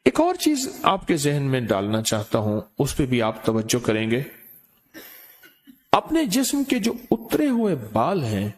ایک اور چیز آپ کے ذہن میں ڈالنا چاہتا ہوں، اس پہ بھی آپ توجہ کریں گے۔ اپنے جسم کے جو اترے ہوئے بال ہیں،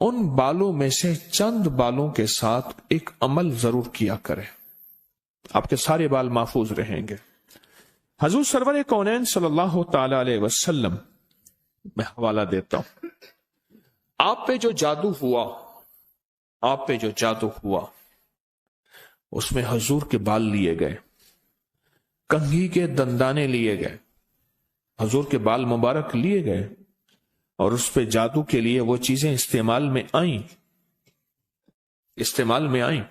ان بالوں میں سے چند بالوں کے ساتھ ایک عمل ضرور کیا کریں، آپ کے سارے بال محفوظ رہیں گے۔ حضور سرور کونین صلی اللہ تعالی علیہ وسلم، میں حوالہ دیتا ہوں، آپ پہ جو جادو ہوا اس میں حضور کے بال لیے گئے، کنگھی کے دندانے لیے گئے، حضور کے بال مبارک لیے گئے، اور اس پہ جادو کے لیے وہ چیزیں استعمال میں آئیں۔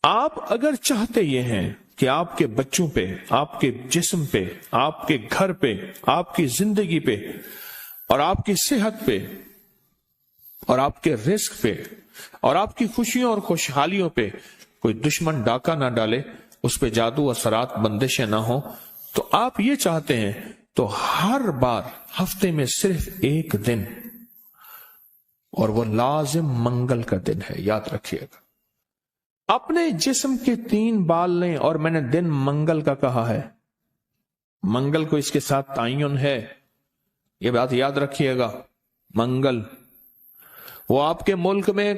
آپ اگر چاہتے یہ ہیں کہ آپ کے بچوں پہ، آپ کے جسم پہ، آپ کے گھر پہ، آپ کی زندگی پہ، اور آپ کی صحت پہ، اور آپ کے رزق پہ، اور آپ کی خوشیوں اور خوشحالیوں پہ کوئی دشمن ڈاکہ نہ ڈالے، اس پہ جادو اثرات بندشیں نہ ہوں، تو آپ یہ چاہتے ہیں تو ہر بار ہفتے میں صرف ایک دن، اور وہ لازم منگل کا دن ہے، یاد رکھیے گا، اپنے جسم کے 3 بال لیں، اور میں نے دن منگل کا کہا ہے، منگل کو اس کے ساتھ تعین ہے، یہ بات یاد رکھیے گا۔ منگل، وہ آپ کے ملک میں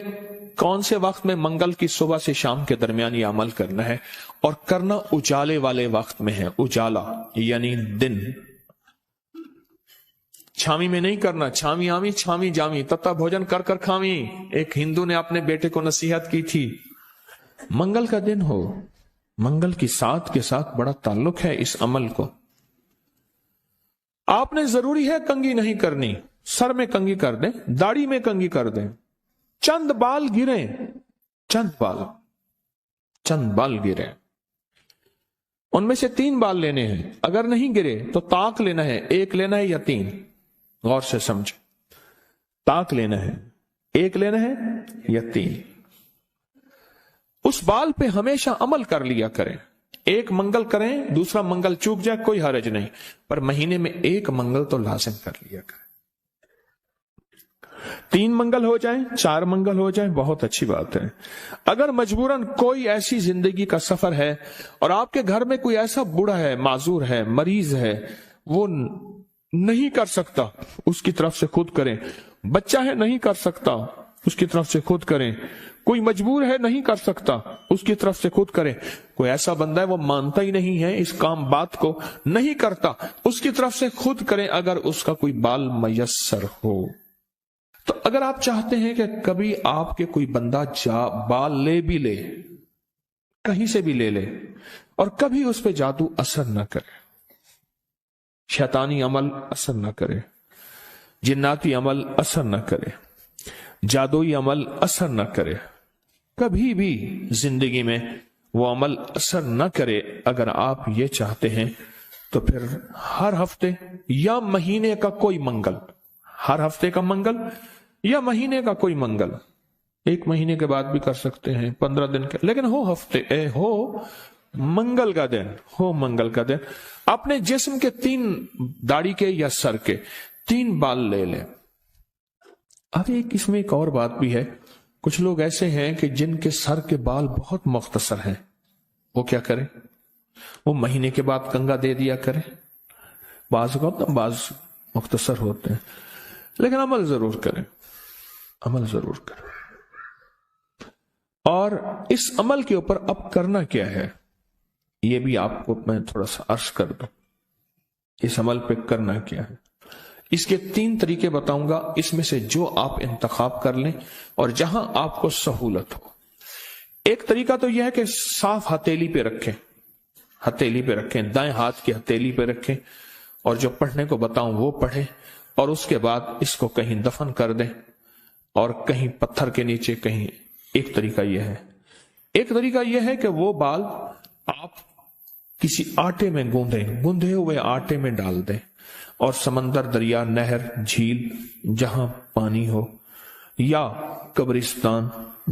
کون سے وقت میں منگل کی صبح سے شام کے درمیان یہ عمل کرنا ہے، اور کرنا اجالے والے وقت میں ہے، اجالا یعنی دن، چھامی میں نہیں کرنا، چھامی آمی چھامی جامی تتا بھوجن کر کر کھامی، ایک ہندو نے اپنے بیٹے کو نصیحت کی تھی۔ منگل کا دن ہو، منگل کی ساتھ کے ساتھ بڑا تعلق ہے اس عمل کو۔ آپ نے ضروری ہے کنگھی نہیں کرنی، سر میں کنگھی کر دیں، داڑھی میں کنگھی کر دیں، چند بال گریں، چند بال گریں، ان میں سے 3 بال لینے ہیں، اگر نہیں گرے تو طاق لینا ہے، 1 لینا ہے یا 3، غور سے سمجھیں، طاق لینا ہے، 1 لینا ہے یا 3۔ اس بال پہ ہمیشہ عمل کر لیا کریں، 1 منگل کریں، دوسرا منگل چوک جائے کوئی حرج نہیں، پر مہینے میں 1 منگل تو لازم کر لیا کریں۔ 3 منگل ہو جائیں، 4 منگل ہو جائیں، بہت اچھی بات ہے۔ اگر مجبوراً کوئی ایسی زندگی کا سفر ہے اور آپ کے گھر میں کوئی ایسا بوڑھا ہے، معذور ہے، مریض ہے، وہ نہیں کر سکتا، اس کی طرف سے خود کریں، بچہ ہے نہیں کر سکتا، اس کی طرف سے خود کریں، کوئی مجبور ہے نہیں کر سکتا، اس کی طرف سے خود کریں، کوئی ایسا بندہ ہے وہ مانتا ہی نہیں ہے اس کام بات کو، نہیں کرتا، اس کی طرف سے خود کریں اگر اس کا کوئی بال میسر ہو۔ تو اگر آپ چاہتے ہیں کہ کبھی آپ کے کوئی بندہ بال لے بھی لے، کہیں سے بھی لے لے، اور کبھی اس پہ جادو اثر نہ کرے، شیطانی عمل اثر نہ کرے، جناتی عمل اثر نہ کرے، جادوئی عمل اثر نہ کرے، کبھی بھی زندگی میں وہ عمل اثر نہ کرے، اگر آپ یہ چاہتے ہیں تو پھر ہر ہفتے یا مہینے کا کوئی منگل، ہر ہفتے کا منگل یا مہینے کا کوئی منگل، 1 مہینے کے بعد بھی کر سکتے ہیں، 15 دن کے، لیکن ہو منگل کا دن، ہو منگل کا دن، اپنے جسم کے 3 داڑھی کے یا سر کے 3 بال لے لیں۔ اب اس میں ایک اور بات بھی ہے، کچھ لوگ ایسے ہیں کہ جن کے سر کے بال بہت مختصر ہیں، وہ کیا کریں؟ وہ مہینے کے بعد کنگا دے دیا کریں، بعض مختصر ہوتے ہیں، لیکن عمل ضرور کریں، عمل ضرور کریں۔ اور اس عمل کے اوپر اب کرنا کیا ہے، یہ بھی آپ کو میں تھوڑا سا عرض کر دوں، اس عمل پہ کرنا کیا ہے۔ اس کے 3 طریقے بتاؤں گا، اس میں سے جو آپ انتخاب کر لیں اور جہاں آپ کو سہولت ہو۔ ایک طریقہ تو یہ ہے کہ صاف ہتھیلی پہ رکھیں، ہتھیلی پہ رکھیں، دائیں ہاتھ کی ہتھیلی پہ رکھیں، اور جو پڑھنے کو بتاؤں وہ پڑھیں، اور اس کے بعد اس کو کہیں دفن کر دیں، اور کہیں پتھر کے نیچے کہیں۔ ایک طریقہ یہ ہے۔ ایک طریقہ یہ ہے کہ وہ بال آپ کسی آٹے میں گوندھے ہوئے آٹے میں ڈال دیں، اور سمندر، دریا، نہر، جھیل جہاں پانی ہو، یا قبرستان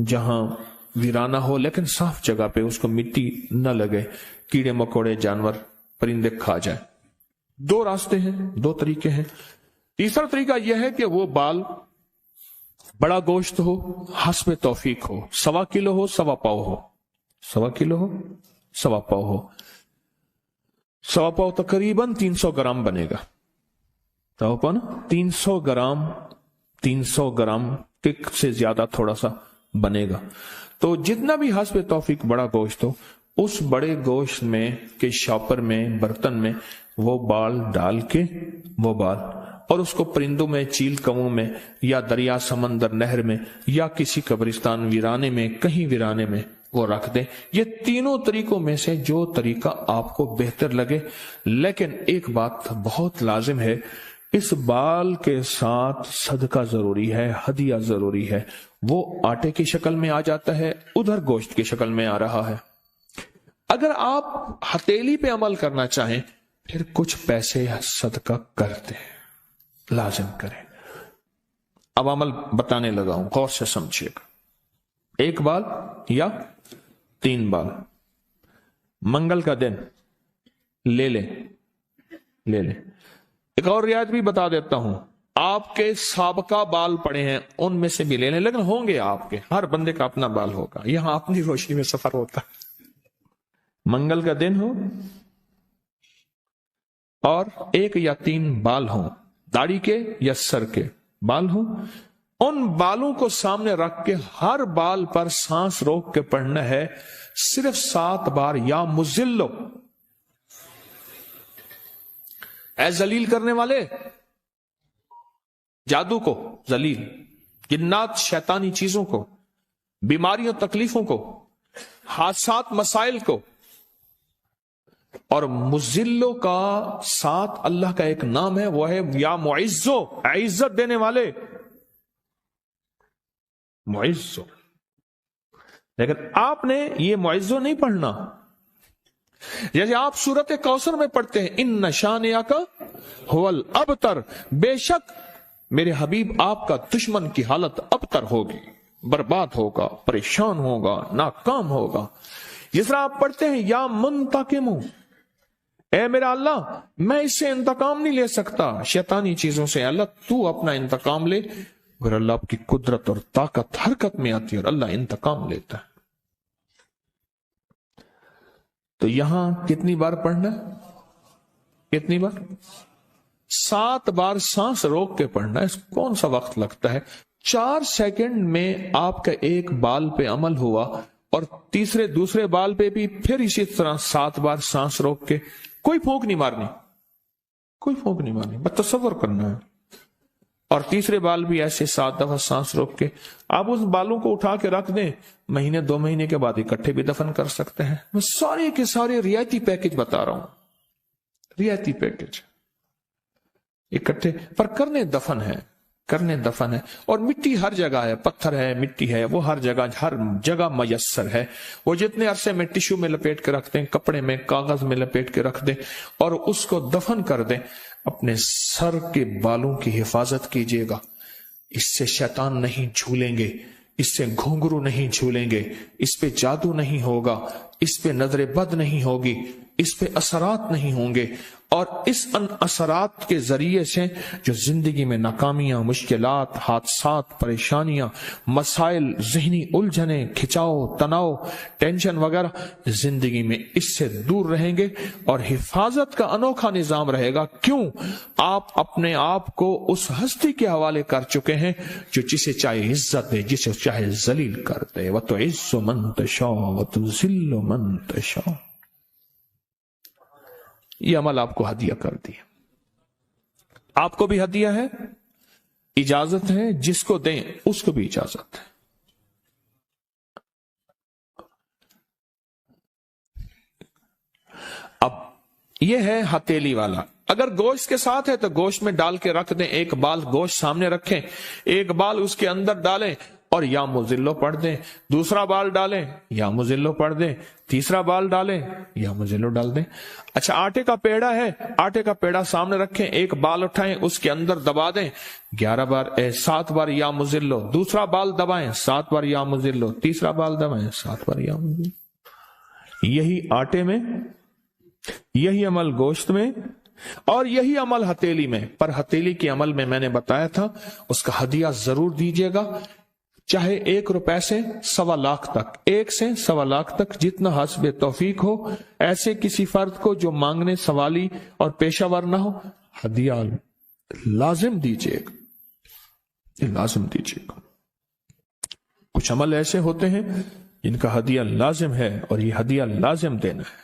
جہاں ویرانہ ہو لیکن صاف جگہ پہ، اس کو مٹی نہ لگے، کیڑے مکوڑے، جانور، پرندے کھا جائیں۔ 2 راستے ہیں، 2 طریقے ہیں۔ تیسرا طریقہ یہ ہے کہ وہ بال بڑا گوشت ہو، حسب توفیق ہو، 1.25 کلو ہو، 1.25 پاؤ ہو، 1.25 किलो हो, 1.25 पाव हो, 1.25 पाव तकरीबन 300 ग्राम बनेगा। तो अपन 300 ग्राम टिक से ज्यादा थोड़ा सा बनेगा। तो जितना भी हस्ब तौफीक बड़ा गोश्त हो, उस बड़े गोश्त में के शॉपर में, बर्तन में वो बाल डाल के, वो बाल, और उसको परिंदों में, चील कौओं में, या दरिया, समंदर, नहर में, या किसी कब्रिस्तान वीराने में, कहीं वीराने में वो रख दें। ये तीनों तरीकों में से जो तरीका आपको बेहतर लगे। लेकिन एक बात बहुत लाजिम है, इस बाल के साथ सदका जरूरी है, हदिया जरूरी है। वो आटे की शक्ल में आ जाता है, उधर गोश्त की शक्ल में आ रहा है। अगर आप हथेली पे अमल करना चाहें, फिर कुछ पैसे सदका करते हैं, लाजिम करें। अब अमल बताने लगा हूं, गौर से समझिएगा। 1 बाल या 3 बाल मंगल का दिन ले ले। एक और रियायत भी बता देता हूं, आपके साबका बाल पड़े हैं उनमें से भी ले लें, लेकिन होंगे आपके, हर बंदे का अपना बाल होगा। यहां अपनी रोशनी में सफर होता है। मंगल का दिन हो और 1 या 3 बाल हो, दाढ़ी के या सर के बाल हो, उन बालों को सामने रख के हर बाल पर सांस रोक के पढ़ना है सिर्फ 7 बार, या मुजिल्लो, ऐ जलील करने वाले, जादू को जलील, जिन्नात शैतानी चीजों को, बीमारियों तकलीफों को, हादसात मसाइल को। और मुजिल्लो का साथ अल्लाह का एक नाम है, वो है या मुइज्जो, इज्जत देने वाले, मुइज्जो। लेकिन आपने ये मुइज्जो नहीं पढ़ना। जैसे आप सूरत कौसर में पढ़ते हैं, इन नशानिया का हुवल अबतर, बेशक मेरे हबीब आपका दुश्मन की हालत अबतर होगी, बर्बाद होगा, परेशान होगा, नाकाम होगा। जिस तरह आप पढ़ते हैं या मुंतकिमु, ए मेरा अल्लाह मैं इससे इंतकाम नहीं ले सकता, शैतानी चीजों से, अल्लाह तू अपना इंतकाम ले। अगर अल्लाह की कुदरत और ताकत हरकत में आती है और अल्लाह इंतकाम लेता है। तो यहां कितनी बार पढ़ना है? कितनी बार? 7 बार सांस रोक के पढ़ना है। कौन सा वक्त लगता है? 4 सेकंड में आपका एक बाल पे अमल हुआ, और दूसरे बाल पे भी फिर इसी तरह 7 बार सांस रोक के, कोई फूंक नहीं मारनी, कोई फूंक नहीं मारनी, बस तसव्वुर करना है। और तीसरे बाल भी ऐसे 7 दफा सांस रोक के आप उस बालों को उठा के रख दें, महीने 2 महीने के बाद इकट्ठे भी दफन कर सकते हैं। मैं सारे के सारे रियायती पैकेज बता रहा हूं, रियायती पैकेज इकट्ठे, पर करने दफन है। और मिट्टी हर जगह है, पत्थर है, मिट्टी है, वो हर जगह मयस्सर है। वो जितने अरसे में टिश्यू में लपेट के रख दें, कपड़े में, कागज में लपेट के रख दें और उसको दफन कर दें। अपने सर के बालों की हिफाजत कीजिएगा, इससे शैतान नहीं झूलेंगे, इससे घुंघरू नहीं झूलेंगे, इस पे जादू नहीं होगा, इस पे नजर बद नहीं होगी, इस पे असरात नहीं होंगे। और इस असरात के जरिए से जो जिंदगी में नाकामियां, मुश्किलात, हादसात, परेशानियां, मसाइल, जहनी उलझने, खिंचाव, तनाव, टेंशन वगैरह, जिंदगी में इससे दूर रहेंगे और हिफाजत का अनोखा निजाम रहेगा। क्यों? आप अपने आप को उस हस्ती के हवाले कर चुके हैं जो जिसे चाहे इज्जत दे, जिसे चाहे जलील कर दे। व तो इज्जो मन तशा व तो जिल्लो मन तशा। ये अमल आपको हदिया कर दिया, आपको भी हदिया है, इजाजत है, जिसको दें उसको भी इजाजत है। अब यह है हथेली वाला। अगर गोश्त के साथ है तो गोश्त में डाल के रख दें, एक बाल गोश्त सामने रखें, एक बाल उसके अंदर डालें और या मुजिल्लो पढ़ दें, दूसरा बाल डालें या मुजिल्लो पढ़ दें, तीसरा बाल डालें या मुजिल्लो डाल दें। अच्छा, आटे का पेड़ा है, आटे का पेड़ा सामने रखें, एक बाल उठाएं, उसके अंदर दबा दें 7 बार या मुजिल्लो, दूसरा बाल दबाएं 7 बार या मुजिल्लो, तीसरा बाल दबाएं 7 बार या मुजिल्लो। यही आटे में, यही अमल गोश्त में और यही अमल हथेली में। पर हथेली के अमल में मैंने बताया था उसका हदिया जरूर दीजिएगा। चाहे 1 रुपए से 1.25 लाख तक, 1 से 1.25 लाख तक, जितना हस्बे तौफीक हो। ऐसे किसी फर्द को जो मांगने सवाली और पेशावर ना हो, हदिया लाजिम दीजिएगा, लाजिम दीजिएगा। कुछ अमल ऐसे होते हैं जिनका हदिया लाजिम है और ये हदिया लाजिम देना है।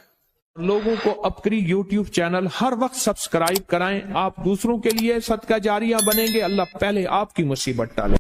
लोगों को अपकरी यूट्यूब चैनल हर वक्त सब्सक्राइब कराएं। आप दूसरों के लिए सदका जारिया बनेंगे, अल्लाह पहले आपकी मुसीबत टाले।